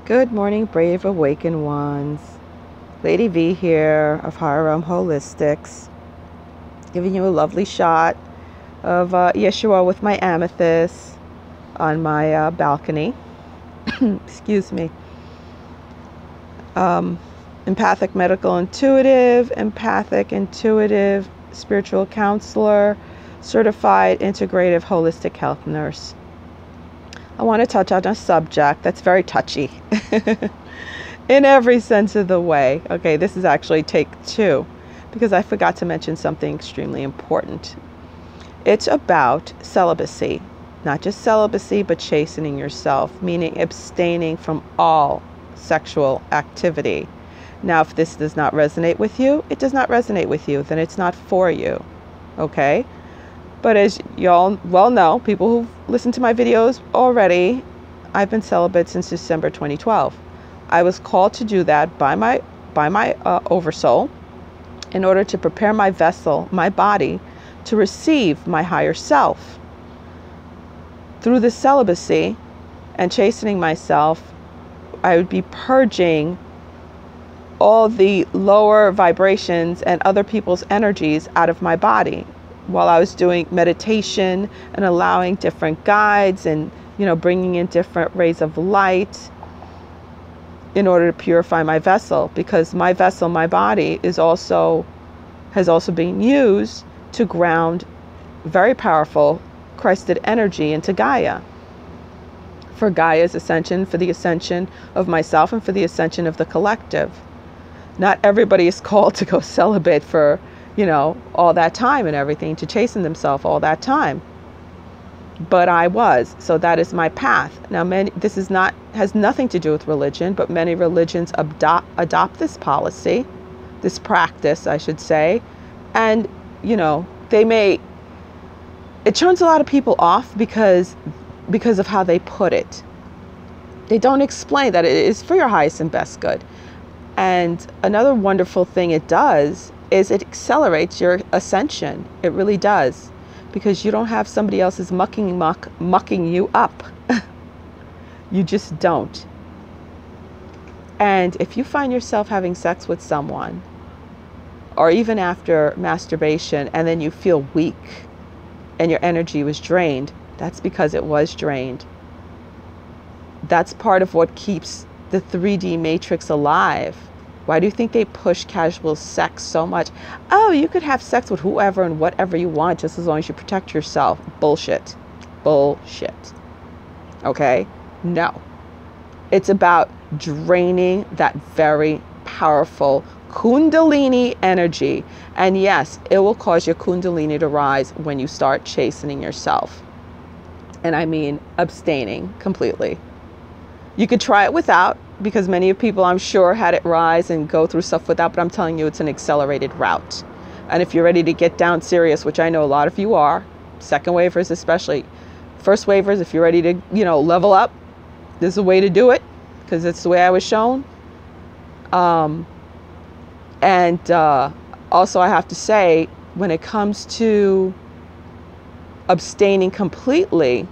Good morning, brave awakened ones. Lady V here of Higher Realm Holistics, giving you a lovely shot of Yeshua with my amethyst on my balcony. Excuse me. Empathic medical intuitive spiritual counselor, certified integrative holistic health nurse. I want to touch on a subject that's very touchy in every sense of the way. Okay, this is actually take 2 because I forgot to mention something extremely important. It's about celibacy, not just celibacy, but chastening yourself, meaning abstaining from all sexual activity. Now, if this does not resonate with you, it does not resonate with you, then it's not for you. Okay? But as y'all well know, people who've listened to my videos already, I've been celibate since December 2012. I was called to do that by my oversoul in order to prepare my vessel, my body, to receive my higher self. Through the celibacy and chastening myself, I would be purging all the lower vibrations and other people's energies out of my body, while I was doing meditation and allowing different guides and, bringing in different rays of light in order to purify my vessel, because my vessel, my body, has also been used to ground very powerful Christed energy into Gaia, for Gaia's ascension, for the ascension of myself, and for the ascension of the collective. Not everybody is called to go celibate for all that time and everything, to chasten themselves all that time. But I was. So that is my path. Now, this has nothing to do with religion, but many religions adopt this policy, this practice, I should say. And, it turns a lot of people off because of how they put it. They don't explain that it is for your highest and best good. And another wonderful thing it does is it accelerates your ascension. It really does, because you don't have somebody else's mucking you up. You just don't. And if you find yourself having sex with someone, or even after masturbation, and then you feel weak and your energy was drained, that's because it was drained. That's part of what keeps the 3D matrix alive. Why do you think they push casual sex so much? Oh, you could have sex with whoever and whatever you want, just as long as you protect yourself. Bullshit. Bullshit. Okay? No. It's about draining that very powerful Kundalini energy. And yes, it will cause your Kundalini to rise when you start chastening yourself. And I mean abstaining completely. You could try it without, because many people, I'm sure, had it rise and go through stuff without, but I'm telling you, it's an accelerated route. And if you're ready to get down serious, which I know a lot of you are, second wavers especially, first wavers, if you're ready to, level up, there's a way to do it, because it's the way I was shown. Also, I have to say, when it comes to abstaining completely,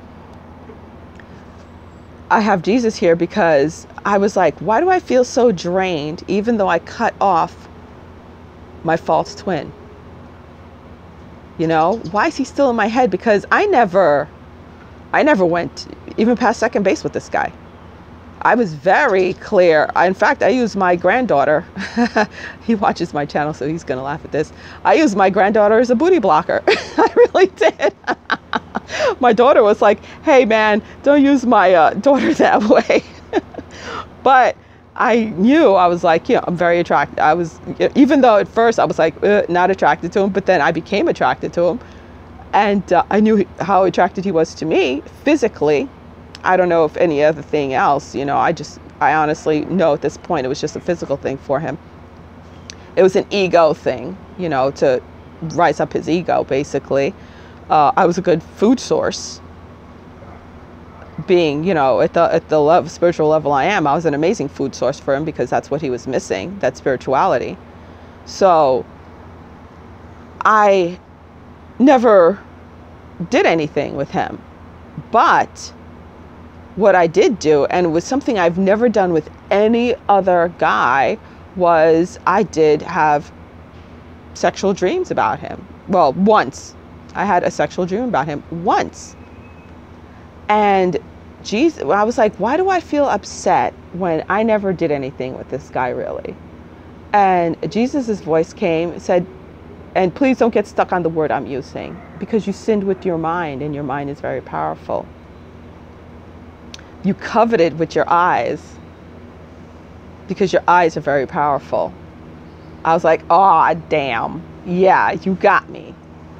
I have Jesus here, because I was like, why do I feel so drained even though I cut off my false twin? Why is he still in my head? Because I never went even past second base with this guy. I was very clear. In fact, I used my granddaughter. He watches my channel, so he's going to laugh at this. I used my granddaughter as a booty blocker. I really did. My daughter was like, hey, man, don't use my daughter that way. But I knew, I was like, I'm very attracted. I was, even though at first I was like, not attracted to him, but then I became attracted to him. And I knew how attracted he was to me physically. I don't know if any other thing else, I honestly know at this point it was just a physical thing for him. It was an ego thing, to rise up his ego, basically. I was a good food source. Being, at the spiritual level I am, I was an amazing food source for him, because that's what he was missing, that spirituality. So I never did anything with him. But what I did do, and it was something I've never done with any other guy, was I did have sexual dreams about him. Well, once. I had a sexual dream about him once. And Jesus, I was like, why do I feel upset when I never did anything with this guy, really? And Jesus's voice came and said, and please don't get stuck on the word I'm using, because you sinned with your mind, and your mind is very powerful. You coveted with your eyes, because your eyes are very powerful. I was like, oh, damn. Yeah, you got me.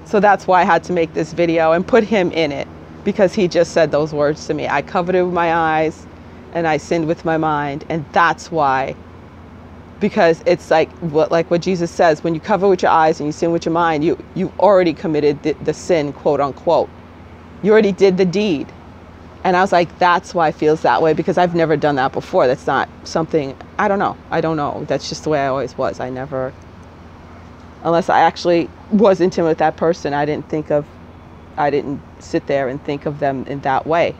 So that's why I had to make this video and put him in it, because he just said those words to me. I coveted with my eyes and I sinned with my mind. And that's why, because it's like what Jesus says, when you cover with your eyes and you sin with your mind, you already committed the sin, quote unquote. You already did the deed. And I was like, that's why it feels that way, because I've never done that before. That's not something, I don't know. That's just the way I always was. I never, unless I actually was intimate with that person, I didn't sit there and think of them in that way.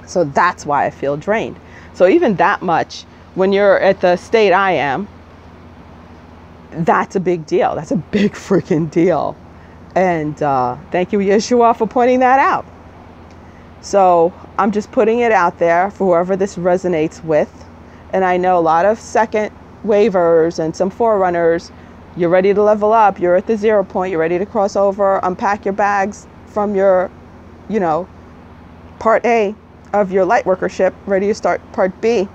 So that's why I feel drained. So even that much, when you're at the state I am, that's a big deal. That's a big freaking deal. And thank you, Yeshua, for pointing that out. So I'm just putting it out there for whoever this resonates with. And I know a lot of second waivers and some forerunners. You're ready to level up. You're at the 0 point. You're ready to cross over, unpack your bags from your, part A of your light workership, ready to start part B.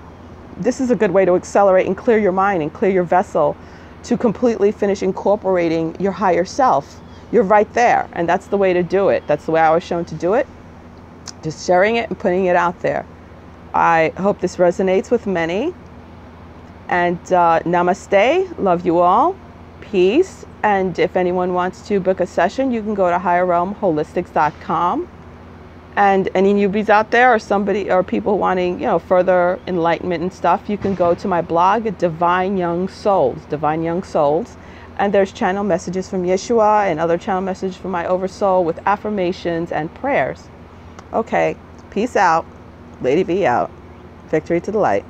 This is a good way to accelerate and clear your mind and clear your vessel to completely finish incorporating your higher self. You're right there. And that's the way to do it. That's the way I was shown to do it. Just sharing it and putting it out there. I hope this resonates with many. And namaste. Love you all. Peace. And if anyone wants to book a session, you can go to higherrealmholistics.com. And any newbies out there, or somebody, or people wanting, further enlightenment and stuff, you can go to my blog, Divine Young Souls. And there's channel messages from Yeshua and other channel messages from my Oversoul with affirmations and prayers. Okay, peace out. Lady V out. Victory to the light.